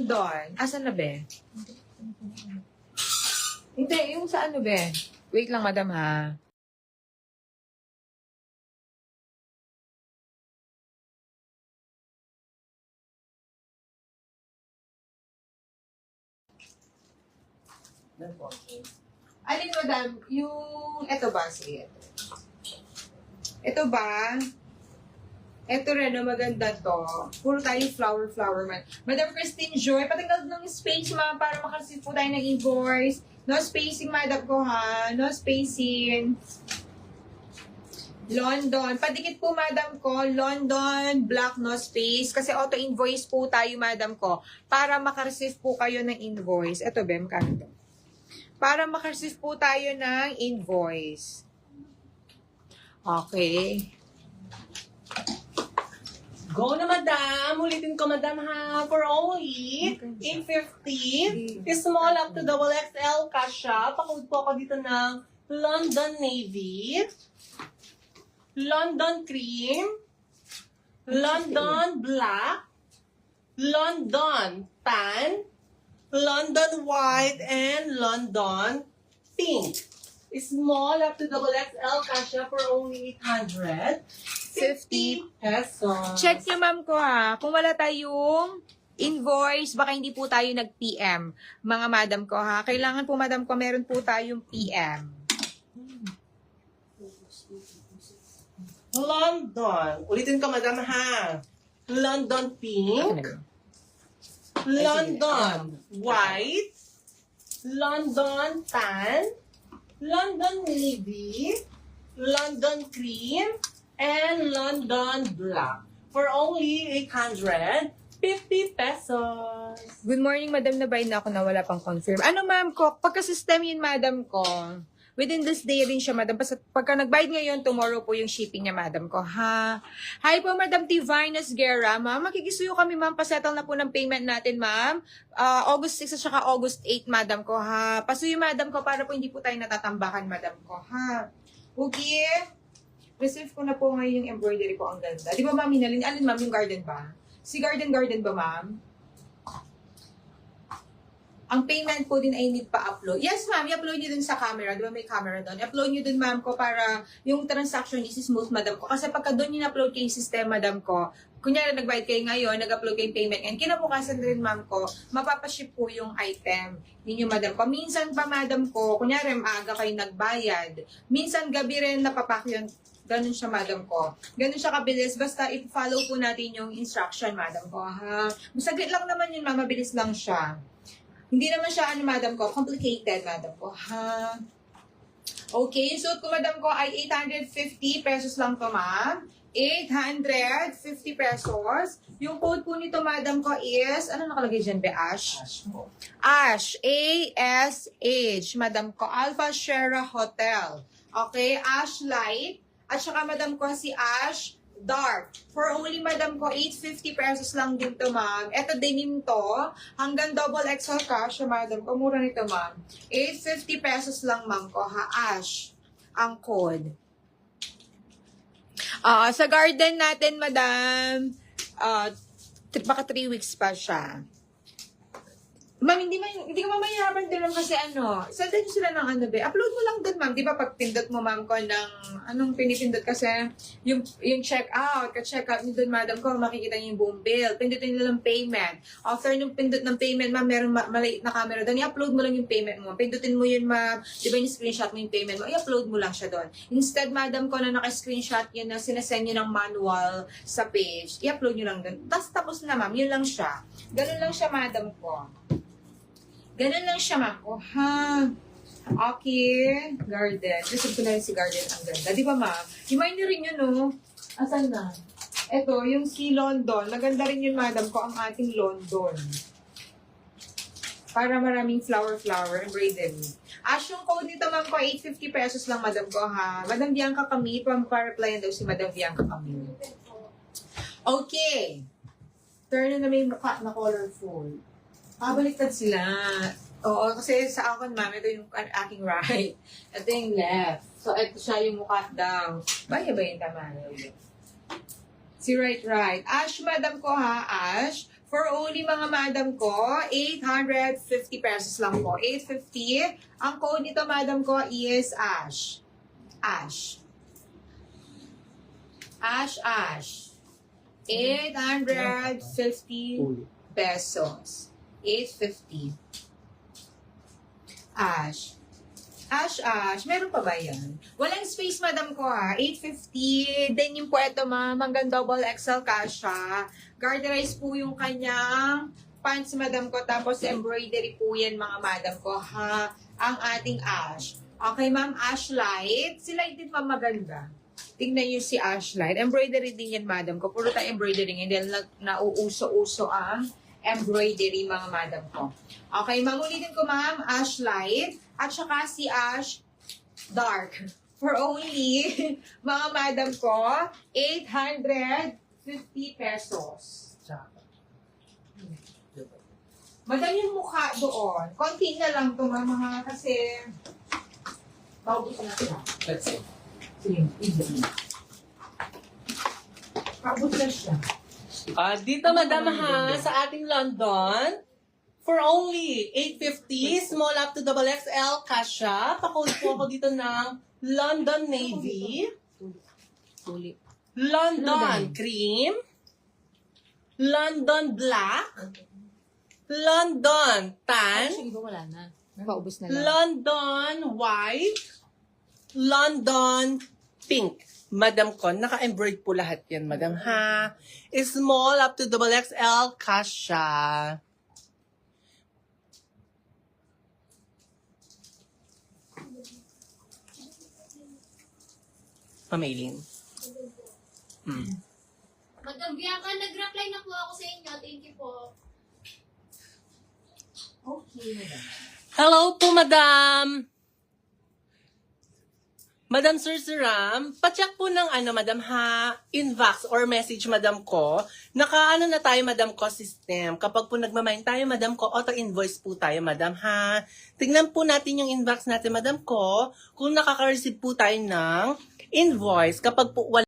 London. Asan na, be? Hindi, yung sa ano, be? Wait lang, madam, ha? Alin, madam? Yung, eto ba? Sige, eto. Ito ba? Ito rin, maganda to. Puro tayo flower man. Madam Christine Joy, patanggal ng space, ma'am, para makareceive po tayo ng invoice. No spacing, madam ko, ha? No spacing. London. Padikit po, madam ko. London, black, no space. Kasi auto-invoice po tayo, madam ko. Para makareceive po kayo ng invoice. Ito, Bem, kanto. Para makareceive po tayo ng invoice. Okay. Go na, madam. Ulitin ko, madam, ha. For only $8.50. Small up to double XL kasha. Pakod po ako dito ng London Navy, London Cream, London Black, London Tan, London White, and London Pink. Small up to double XL kasha for only 850 pesos. Check niyo, ma'am ko, ha. Kung wala tayong invoice, baka hindi po tayo nag-PM. Mga madam ko, ha. Kailangan po, madam ko, meron po tayong PM. London. Ulitin ko, madam, ha. London Pink, London White, London Tan, London Navy, London Cream, and London Black for only 850 pesos. Good morning, madam. Nabayin na ako na wala pang confirm. Ano, ma'am ko? Pagka-system yun, madam ko. Within this day rin siya, madam. Pagka nag-bayad ngayon, tomorrow po yung shipping niya, madam ko, ha? Hi po, madam Tivinus Guerra. Ma'am, makikisuyo kami, ma'am. Pasettle na po ng payment natin, ma'am. August 6 at saka August 8, madam ko, ha? Pasuyo, madam ko, para po hindi po tayo natatambakan, madam ko, ha? Okay? Receive ko na po ngayon yung embroidery ko. Ang ganda. Di ba, ma'am, hinalin? Alin, ma'am, yung garden ba? Si garden ba, ma'am? Ang payment po din ay need pa-upload. Yes, ma'am, i-upload nyo dun sa camera. Di ba may camera doon? I-upload nyo dun, ma'am ko, para yung transaction is smooth, madam ko. Kasi pagka doon yung upload kayo yung system, madam ko, kunyari nag-bayad kayo ngayon, nag-upload kayo yung payment ngayon, kinabukasan din, ma'am ko, mapapaship po yung item ninyo, madam ko. Minsan pa, madam ko, kunyari maaga kayo nagbayad. Minsan gabi rin napapak yun. Ganun siya, madam ko. Ganun siya kabilis. Basta i-follow po natin yung instruction, madam ko, ha? Masaglit lang naman yun, ma'am. Mabilis lang siya. Hindi naman siya, madam ko, complicated, madam ko, ha? Okay, yung suit ko, madam ko, ay 850 pesos lang to, ma'am. 850 pesos. Yung code po nito, madam ko, is, ano nakalagay dyan, be? Ash? Ash. A-S-H. Madam ko, Alpha Sierra Hotel. Okay, Ash Light. At saka, madam ko, si Ash Dark. For only, madam ko, 850 pesos lang din to, ma'am. Ito, denim to. Hanggang double XL cash, madam ko. Mura nito, ma'am. 850 pesos lang, ma'am ko, ha? Ash. Ang code. Sa garden natin, madam, baka 3 weeks pa siya. Ma'am, hindi ka mamayarapan din lang kasi send din sila ng upload mo lang dun, ma'am. Di ba pag pindot mo, ma'am, ko ng, anong pinipindot kasi, yung check out nyo dun, madam ko, makikita nyo yung buong bill. Pindutin nyo lang payment. After nung pindot ng payment, ma'am, meron maliit na camera doon, i-upload mo lang yung payment mo. Pindutin mo yun, ma'am. Di ba yung screenshot mo yung payment mo, i-upload mo lang siya doon. Instead, madam ko, na naka-screenshot yun na sinasend nyo ng manual sa page, i-upload nyo lang doon. Tapos na, ma'am, yun lang siya. Ganun lang siya, madam ko. Ganun lang siya, ma'am. Oh, ha. Okay. Garden. Receive ko na rin si Garden. Ang ganda. Di ba, ma'am? Himay niyo rin yun, no? Asan na? Ito, yung si London. Maganda rin yun, madam ko, ang ating London. Para maraming flower embroidery. Ash, yung code nito, ma'am ko, 850 pesos lang, madam ko, ha? Madam Bianca Camille. Pa-replyan daw si Madam Bianca Camille. Okay. Turn na may mukha na colorful. Baliktad sila. Oo, kasi sa akin, ma'am, ito yung aking right. Ito yung left. So, ito siya yung mukha daw. Ba yung tama? Si right. Ash, madam ko, ha? Ash. For only mga madam ko, 850 pesos lang po. 850. Ang code nito, madam ko, is ASH. ASH. ASH. 850 pesos. 850. ASH. Meron pa ba yan? Walang space, madam ko ha. 850. Then yung po ito, ma'am, hanggang double XL kasha. Garterize po yung kanyang pants, madam ko. Tapos embroidery po yan, mga madam ko ha. Ang ating Ash. Okay, ma'am, Ash Light. Si Light din pa maganda. Tingnan nyo si Ash Light. Embroidery din yan, madam ko. Puro tayo embroidery. Hindi nauuso-uso ang embroidery, mga madam ko. Okay, ma'am, ulitin ko, ma'am, Ash Light. At saka si Ash Dark. For only, mga madam ko, 850 pesos. Madam yung mukha doon. Konti na lang ito, mga kasi maubos na siya. Let's see. Sige, maubos na siya. Dito, madam ha, sa ating London, for only 850, small up to double XL kasha. Pa-code po ako dito ng London Navy, London Cream, London Black, London Tan, Wala na. Paubos na lang. London White, London Pink. Madam ko, naka-embroid po lahat yan, madam ha. Small up to double XL kasha. Pamailing. Madam Bianca, nag-reply na po ako sa inyo. Thank you po. Okay, madam. Hello po, madam. Madam Sir Siram, pacheck po ng madam ha, inbox or message madam ko. Naka na tayo madam ko system. Kapag po nagmamain tayo madam ko, auto-invoice po tayo madam ha. Tingnan po natin yung inbox natin madam ko kung nakaka-receive po tayo ng invoice. Kapag po wala